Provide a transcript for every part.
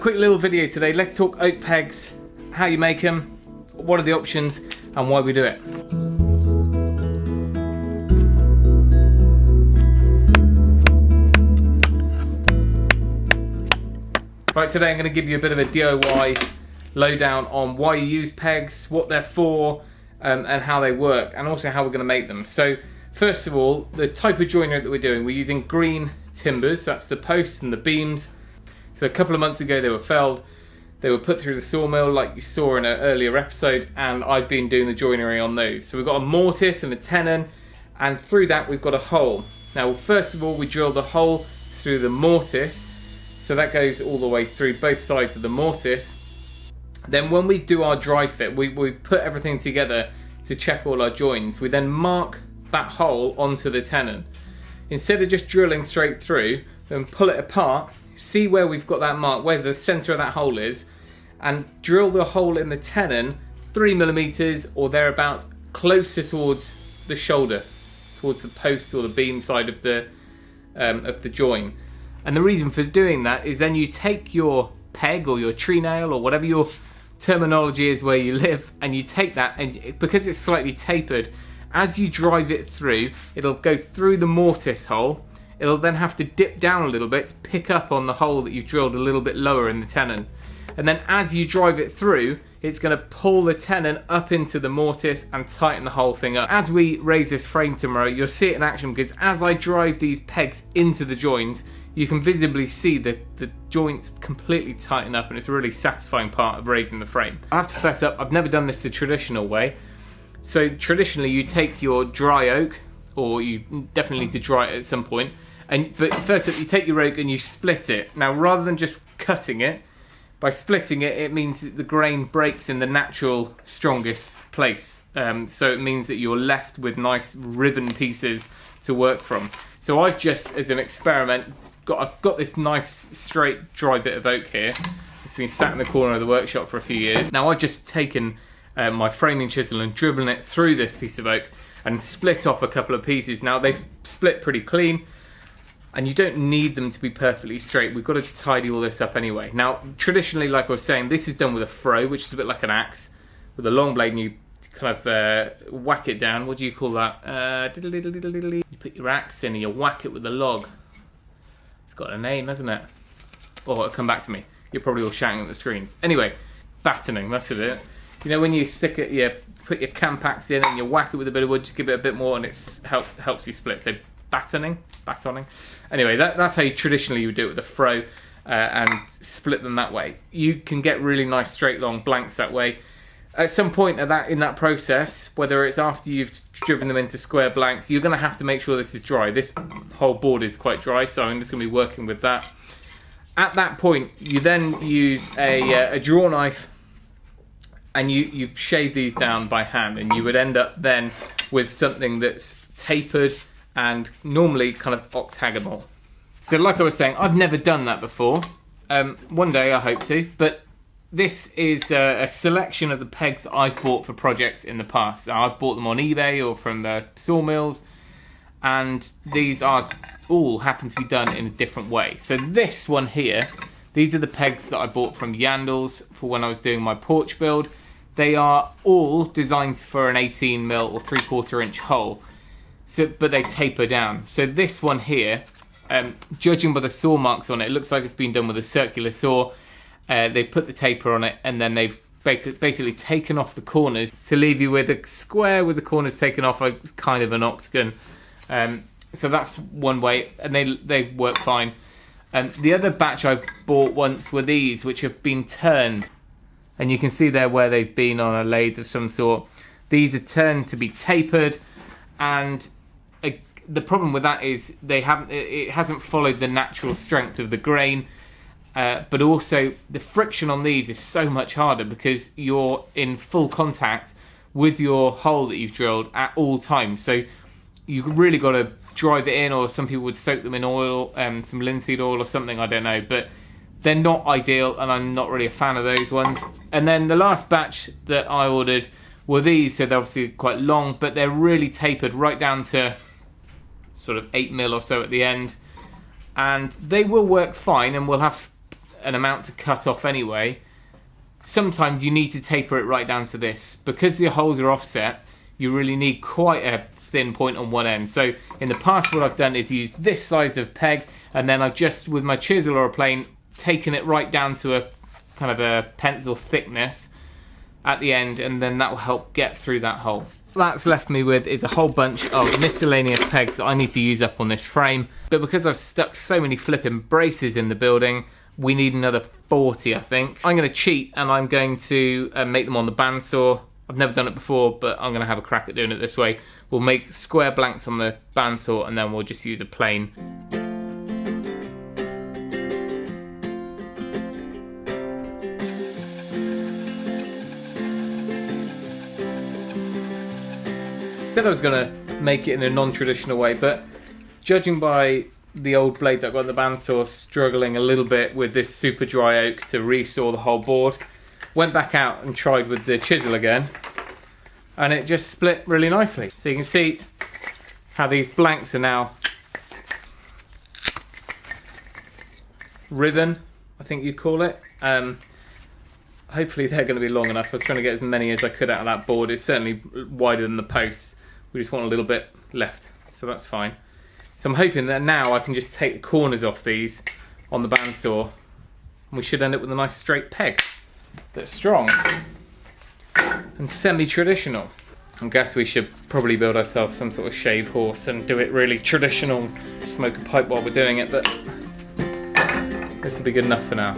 Quick little video today. Let's talk oak pegs, how you make them, what are the options and why we do it. Right, today I'm going to give you a bit of a DIY lowdown on why you use pegs, what they're for, and how they work, and also how we're going to make them. So first of all, the type of joinery that we're doing, we're using green timbers. So that's the posts and the beams. So a couple of months ago they were felled, they were put through the sawmill like you saw in an earlier episode, and I've been doing the joinery on those. So we've got a mortise and a tenon, and through that we've got a hole. Now first of all we drill the hole through the mortise, so that goes all the way through both sides of the mortise. Then when we do our dry fit, we put everything together to check all our joins. We then mark that hole onto the tenon. Instead of just drilling straight through, then pull it apart, see where we've got that mark, where the center of that hole is, and drill the hole in the tenon 3mm or thereabouts, closer towards the shoulder, towards the post or the beam side of the join. And the reason for doing that is then you take your peg or your tree nail or whatever your terminology is where you live, and you take that, and because it's slightly tapered, as you drive it through, it'll go through the mortise hole. It'll then have to dip down a little bit to pick up on the hole that you've drilled a little bit lower in the tenon. And then as you drive it through, it's going to pull the tenon up into the mortise and tighten the whole thing up. As we raise this frame tomorrow, you'll see it in action, because as I drive these pegs into the joins, you can visibly see the joints completely tighten up, and it's a really satisfying part of raising the frame. I have to fess up, I've never done this the traditional way. So traditionally you take your dry oak, or you definitely need to dry it at some point, but first up you take your oak and you split it. Now rather than just cutting it, by splitting it, it means that the grain breaks in the natural strongest place. So it means that you're left with nice riven pieces to work from. So I've just, as an experiment, I've got this nice straight dry bit of oak here. It's been sat in the corner of the workshop for a few years. Now I've just taken my framing chisel and driven it through this piece of oak and split off a couple of pieces. Now they've split pretty clean, and you don't need them to be perfectly straight. We've got to tidy all this up anyway. Now traditionally, like I was saying, this is done with a froe, which is a bit like an axe with a long blade, and you kind of whack it down. What do you call that? You put your axe in and you whack it with a log. It's got a name, hasn't it? Oh, it'll come back to me. You're probably all shouting at the screens. Anyway, battening, that's it. You know when you stick it, you put your camp axe in and you whack it with a bit of wood to give it a bit more, and it helps you split. So batoning. Anyway, that's how you traditionally would do it with a froe, and split them that way. You can get really nice straight long blanks that way. At some point in that process, whether it's after you've driven them into square blanks, you're going to have to make sure this is dry. This whole board is quite dry, so I'm just going to be working with that. At that point, you then use a draw knife, and you shave these down by hand, and you would end up then with something that's tapered and normally kind of octagonal. So like I was saying, I've never done that before. One day I hope to, but this is a selection of the pegs that I've bought for projects in the past. Now, I've bought them on eBay or from the sawmills, and these are all happen to be done in a different way. So this one here, these are the pegs that I bought from Yandles for when I was doing my porch build. They are all designed for an 18mm or 3/4 inch hole, but they taper down. So this one here, judging by the saw marks on it, it looks like it's been done with a circular saw. They've put the taper on it, and then they've basically taken off the corners to leave you with a square with the corners taken off, like kind of an octagon. So that's one way, and they work fine. The other batch I bought once were these, which have been turned, and you can see there where they've been on a lathe of some sort. These are turned to be tapered, and the problem with that is it hasn't followed the natural strength of the grain. But also the friction on these is so much harder because you're in full contact with your hole that you've drilled at all times. So you've really got to drive it in, or some people would soak them in oil, some linseed oil or something, I don't know. But they're not ideal, and I'm not really a fan of those ones. And then the last batch that I ordered were these, so they're obviously quite long, but they're really tapered right down to sort of 8mm or so at the end. And they will work fine, and we'll have an amount to cut off anyway, sometimes you need to taper it right down to this. Because the holes are offset, you really need quite a thin point on one end. So in the past what I've done is use this size of peg, and then I've just, with my chisel or a plane, taken it right down to a kind of a pencil thickness at the end, and then that will help get through that hole. That's left me with is a whole bunch of miscellaneous pegs that I need to use up on this frame, but because I've stuck so many flipping braces in the building, we need another 40, I think. I'm going to cheat and I'm going to make them on the bandsaw. I've never done it before, but I'm going to have a crack at doing it this way. We'll make square blanks on the bandsaw and then we'll just use a plane. I said I was going to make it in a non-traditional way, but judging by the old blade that I've got in the bandsaw struggling a little bit with this super dry oak to restore the whole board, went back out and tried with the chisel again, and it just split really nicely. So you can see how these blanks are now riven, I think you call it. Hopefully they're going to be long enough. I was trying to get as many as I could out of that board. It's certainly wider than the posts. We just want a little bit left, so that's fine. So I'm hoping that now I can just take the corners off these on the bandsaw, and we should end up with a nice straight peg that's strong and semi-traditional. I guess we should probably build ourselves some sort of shave horse and do it really traditional, smoke a pipe while we're doing it, but this will be good enough for now.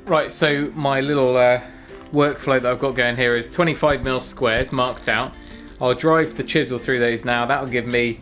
Right, so my little workflow that I've got going here is 25mm squares marked out. I'll drive the chisel through those now. That'll give me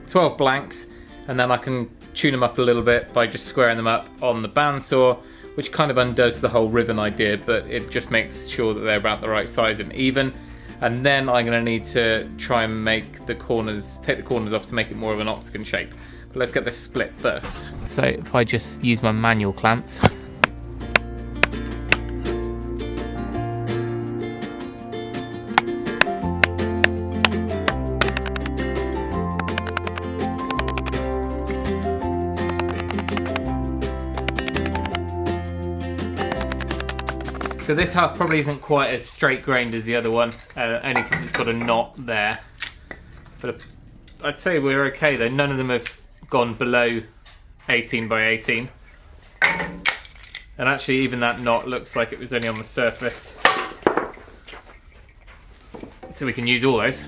12 blanks, and then I can tune them up a little bit by just squaring them up on the bandsaw, which kind of undoes the whole ribbon idea, but it just makes sure that they're about the right size and even. And then I'm going to need to try and make the corners, take the corners off to make it more of an octagon shape. But let's get this split first. So if I just use my manual clamps. So this half probably isn't quite as straight grained as the other one, only because it's got a knot there. But I'd say we're okay though. None of them have gone below 18 by 18. And actually even that knot looks like it was only on the surface. So we can use all those.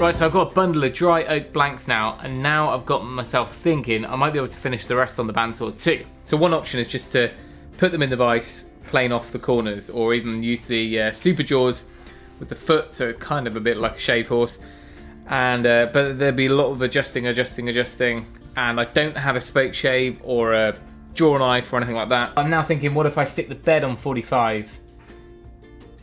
Right, so I've got a bundle of dry oak blanks now, and now I've got myself thinking I might be able to finish the rest on the bandsaw too. So one option is just to put them in the vise, plane off the corners, or even use the super jaws with the foot, so it's kind of a bit like a shave horse. And but there'd be a lot of adjusting, and I don't have a spoke shave or a jaw knife or anything like that. I'm now thinking, what if I stick the bed on 45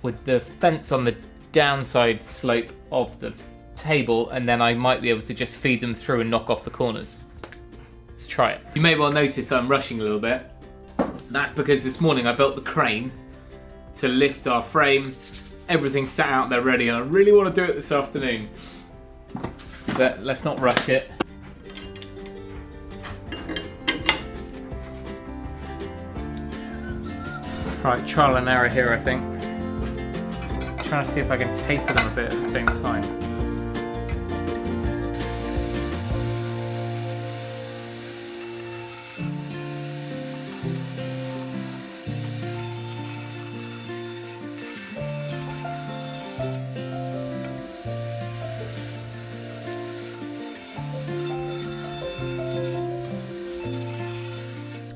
with the fence on the downside slope of the table, and then I might be able to just feed them through and knock off the corners. Let's try it. You may well notice I'm rushing a little bit. That's because this morning I built the crane to lift our frame. Everything's sat out there ready, and I really want to do it this afternoon. But let's not rush it. Right, trial and error here, I think. Trying to see if I can taper them a bit at the same time.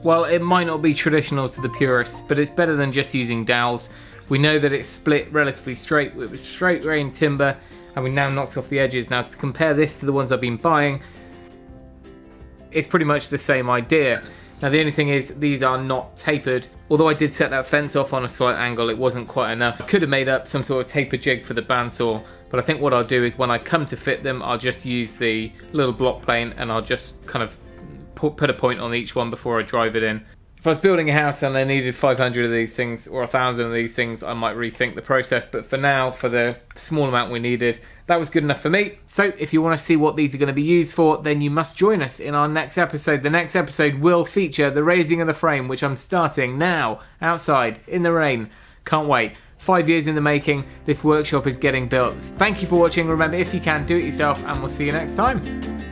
Well, it might not be traditional to the purists, but it's better than just using dowels. We know that it's split relatively straight with straight grain timber, and we now knocked off the edges. Now, to compare this to the ones I've been buying, it's pretty much the same idea. Now, the only thing is, these are not tapered. Although I did set that fence off on a slight angle, it wasn't quite enough. I could have made up some sort of taper jig for the bandsaw But I think what I'll do is when I come to fit them, I'll just use the little block plane and I'll just kind of put a point on each one before I drive it in. If I was building a house and I needed 500 of these things or 1,000 of these things, I might rethink the process. But for now, for the small amount we needed, that was good enough for me. So if you want to see what these are going to be used for, then you must join us in our next episode. The next episode will feature the raising of the frame, which I'm starting now, outside, in the rain. Can't wait. 5 years in the making, this workshop is getting built. Thank you for watching. Remember, if you can, do it yourself, and we'll see you next time.